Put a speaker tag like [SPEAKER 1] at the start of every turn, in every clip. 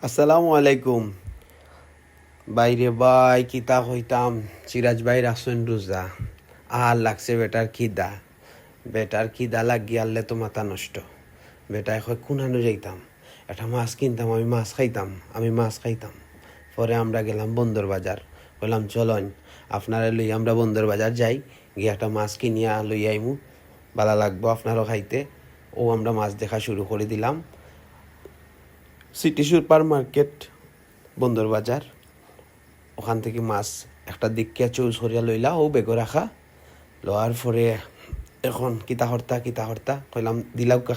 [SPEAKER 1] আসসালামু আলাইকুম। বাইরে ভাই কিতা হইতাম, সিরাজ ভাই রাখছেন রোজা। আর লাগছে বেটার খিদা লাগি আনলে তো মাথা নষ্ট। বেটায় হয় কুনানো যাইতাম, একটা মাছ কিনতাম, আমি মাছ খাইতাম। পরে আমরা গেলাম বন্দর বাজার, বললাম চলন আপনারা লই আমরা বন্দর বাজার যাই, গিয়ে একটা মাছ কিনিয়া লই আইমু, ভালো লাগবো আপনারও খাইতে। ও আমরা মাছ দেখা শুরু করে দিলাম। সিটি সুপার মার্কেট, বন্দর বাজার, ওখান থেকে মাছ একটা দিকিয়া চুজ করিয়া লইলা, ও বেগো রাখা লওয়ার পরে এখন কিতা হর্তা কইলাম দিলাউকা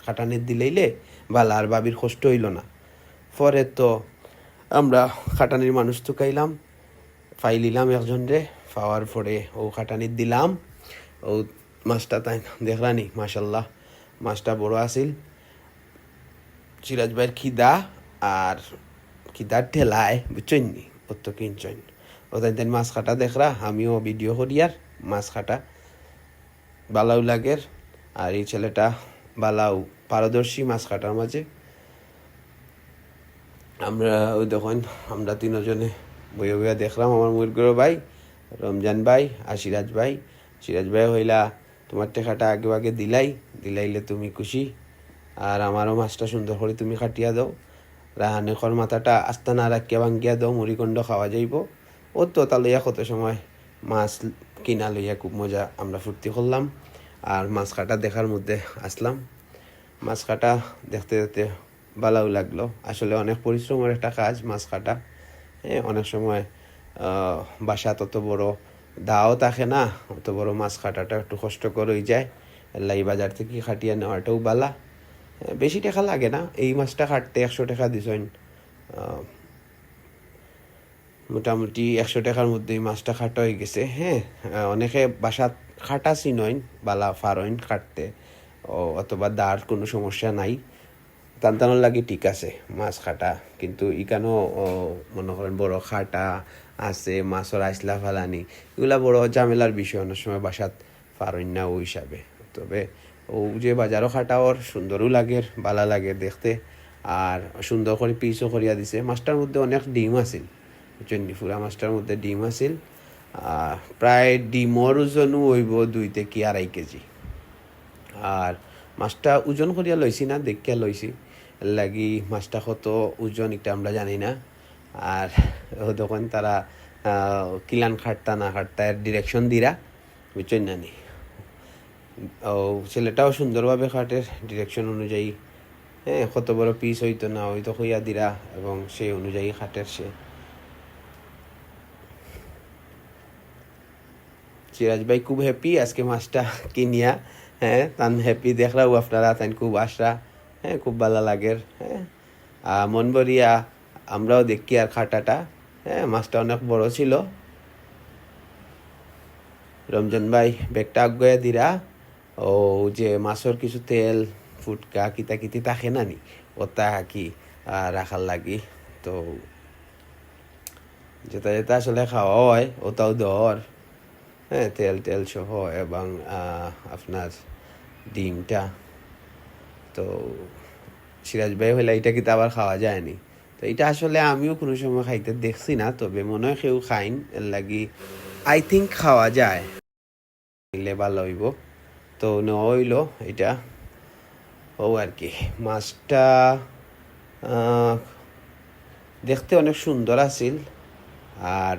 [SPEAKER 1] খাটানিত দিলেইলে বালা, আর বাবির কষ্ট হইল না। পরে তো আমরা খাটানির মানুষ তো খাইলাম, ফাইলিলাম একজন রে, পাওয়ার পরে ও খাটানিত দিলাম। ও মাছটা তাই দেখলানি, মাশাল্লাহ মাছটা বড় আছিল। সিরাজ ভাইয়ের আর খিদার ঠেলায় বুঝছেন নি, ও তো কিনছেন ও তাই মাছ কাটা দেখরা, আমিও ভিডিও করি আর মাছ কাটা বালাউ লাগের। আর এই ছেলেটা বালাউ পারদর্শী মাছ কাটার মাঝে। আমরা ওই দেখুন আমরা তিনজনে বইয়া বইয়া দেখলাম, আমার মুরগুর ভাই, রমজান ভাই আর সিরাজ ভাই হইলা তোমার টেকাটা আগে দিলাইলে তুমি খুশি, আর আমারও মাছটা সুন্দর করে তুমি কাটিয়া দাও। রাহানেকর মাথাটা আস্তা না রাখিয়া ভাঙ্গিয়া দাও, মুড়িকণ্ড খাওয়া যাইব। ও তো তা লইয়া কত সময় মাছ কিনা লইয়া খুব মজা আমরা ফুর্তি করলাম। আর মাছ কাটা দেখার মধ্যে আসলাম। মাছ কাটা দেখতে দেখতে ভালোও লাগলো। আসলে অনেক পরিশ্রমের একটা কাজ মাছ কাটা। অনেক সময় বাসা তত বড় দাও থাকে না, অত বড় মাছ কাটাটা একটু কষ্টকর হয়ে যায়। লাই বাজার থেকে খাটিয়া নেওয়াটাও বালা, বেশি টাকা লাগে না। এই মাছটা কাটতে 100 টাকা দিছেন, মোটামুটি 100 টাকার মধ্যে মাছটা কাটা হয়ে গেছে। অনেকে বাসাত খাটা চিনইন, বালা ফারইন কাটতে, অথবা দাঁড় কোনো সমস্যা নাই, টানটানোর লাগে ঠিক আছে মাছ কাটা। কিন্তু ইকানো মনে করেন বড় খাটা আছে, মাছর আইসলা ফালানি, এগুলা বড় ঝামেলার বিষয়, অনেক সময় বাসাত ফারইন না ওই হিসাবে। তবে ও যে বাজারও খাটা ওর সুন্দরও লাগে, ভালো লাগে দেখতে। আর সুন্দর করে পিসও করিয়া দিছে। মাছটার মধ্যে অনেক ডিম আছিল, চন্ডিফুরা মাছটার মধ্যে ডিম আছিল। প্রায় ডিমর ওজনও হইব 2 থেকে 2.5 কেজি। আর মাছটা ওজন করিয়া লইছি না, দেখিয়া লইছি লাগি মাছটা কত ওজন এটা আমরা জানি না। আর তখন তারা কিলান খাটতা না খাটতা এর ডিরেকশন দিরা, বুঝছেন না নি। ও ছেলেটাও সুন্দরভাবে খাটের ডিরেকশন অনুযায়ী, কত বড় পিস হইতো না হইতো হইয়া দিরা, এবং সেই অনুযায়ী খাটের সে। সিরাজ ভাই খুব হ্যাপি আজকে মাছটা কিনিয়া। তান হ্যাপি দেখলাও আপনারা, তাই খুব আশা, খুব ভালো লাগের। মন ভরিয়া আমরাও দেখি আর খাটাটা। মাছটা অনেক বড় ছিল। রমজান ভাই ব্যাগটা আগুয়া দিরা, ও যে মাছের কিছু তেল ফুটকা কিতি থাকে না নি, ওটা কি রাখার লাগি। তো যেটা আসলে খাওয়া হয় ওটাও দর, তেল সহ, এবং আপনার ডিমটা। তো সিরাজ ভাই হইলে এটা কিন্তু আবার খাওয়া যায়নি। তো এটা আসলে আমিও কোনো সময় খাইতে দেখছি না, তবে মনে হয় কেউ খাইন, এর লাগি আই থিঙ্ক খাওয়া যায়, নিলে ভালো হইব। তো নেওয়া হইল এটা। ও আর কি মাছটা দেখতে অনেক সুন্দর আছিল। আর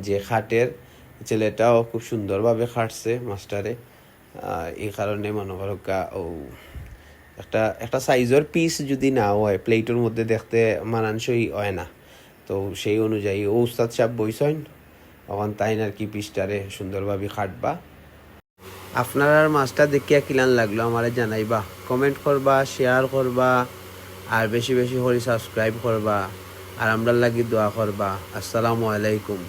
[SPEAKER 1] যে খাটের ছেলেটাও খুব সুন্দরভাবে খাটছে মাছটারে। এই কারণে মনে করো ও একটা সাইজের পিস যদি না হয়, প্লেটের মধ্যে দেখতে মানানসই হয় না। তো সেই অনুযায়ী ও উস্তাদ সাহেব বইছেন, তখন তাই আর কি পিসটারে সুন্দরভাবে খাটবা। আপনার মাছটা দেখিয়া কিলান লাগলো আমারে জানাইবা, কমেন্ট করবা, শেয়ার করবা, আর বেশি বেশি করে সাবস্ক্রাইব করবা, আর আমরা লাগি দোয়া করবা। আসসালামু আলাইকুম।